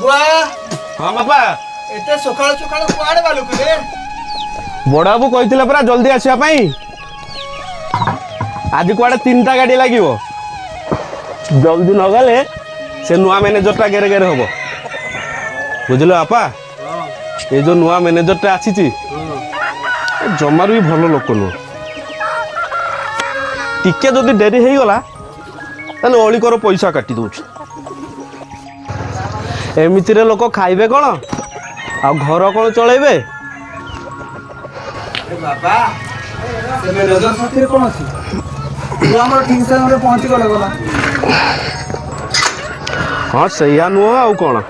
रघुआ हाँ बापा एते सकाळ सकाळ कुआडे बालू रे बड़ बाबू कही परा जल्दी आसवाई आज कुआडे 3टा गाड़ी लगे जल्दी न गले से नुआ मैनेजरटा गेरे गेरे हम बुझल बापा ये जो नुआ मैनेजरटा आसी जमार भी भल लोक नुह टिके जदि डेरी हो गला ताले अलिकर पैसा काटी दौच एमती लोक खाइबे कौन आ घर कौन चलेबे बाबा से मैनेजर साथी कौन अछि तू हमर ठीक से हमरे पहुंची गले गला हाँ सैया नुह आ कौन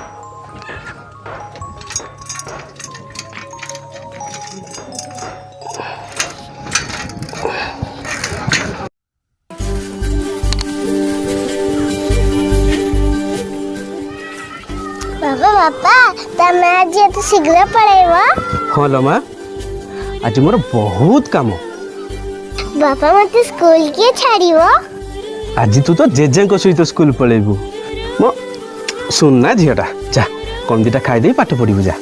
बाबा तमे आज एते शीघ्र पळेबो हाँ लमा आज मोर बहुत काम बाबा मते स्कूल के छाड़ीबो आज तू तो जेजे सहित स्कूल पळेबू मो सुनना झीटा जा कौन दीटा खाई दे पाठ पढ़ू जा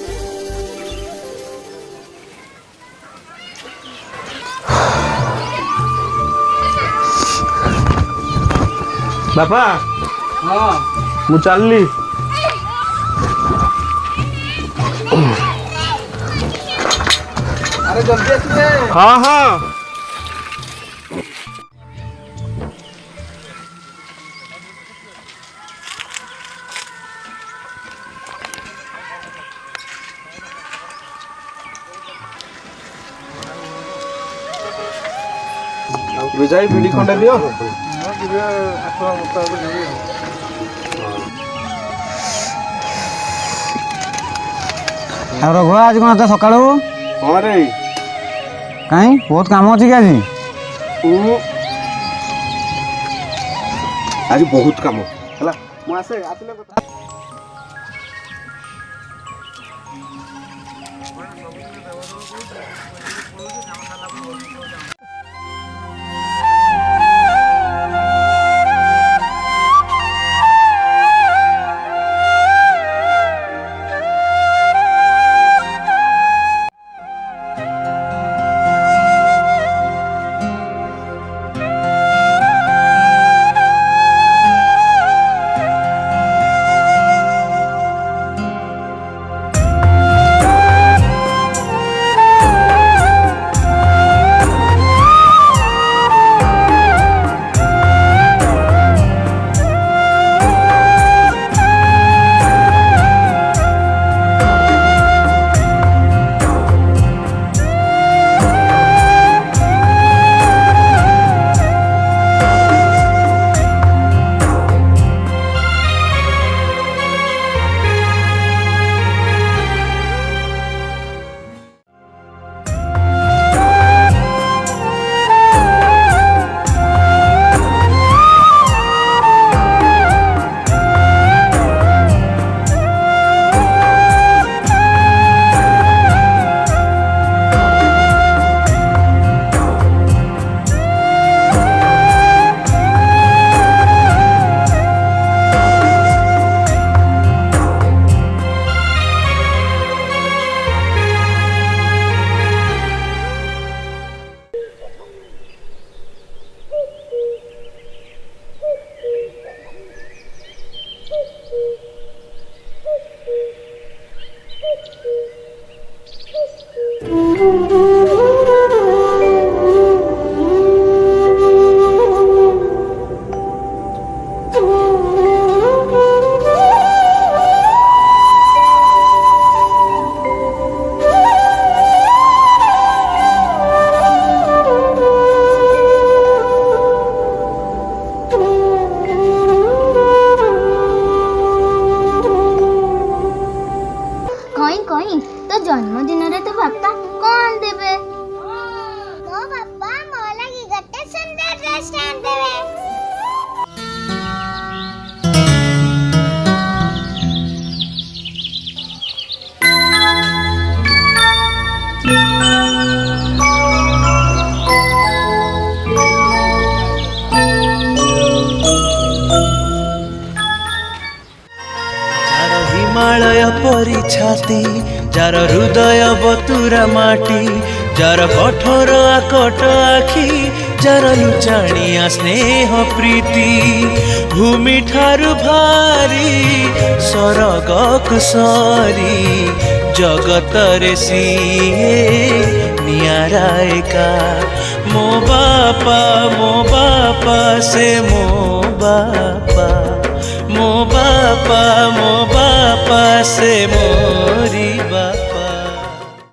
बापा हां मु चलली अरे जल्दी आसिए हाँ हाँ विजय बीड़ी खंडे दियो रघुआ आज कौन एत सका हाँ रे कहीं बहुत काम अच्छी कि आज बहुत काम है मुझे आसले कथा जन्मदिन रे तो बापा कौन देबे मो बापा मो लगी गट्टे सुंदर ड्रेस आन देबे हिमालय परी छाती जार हृदय बतुरा माटी जार कठोर आकट आखि जार लुचाणिया स्नेह प्रीति भूमि ठारु भारी सरग कुसरी जगत रे सीए नियारा एका मो बापा से मो बापा से मो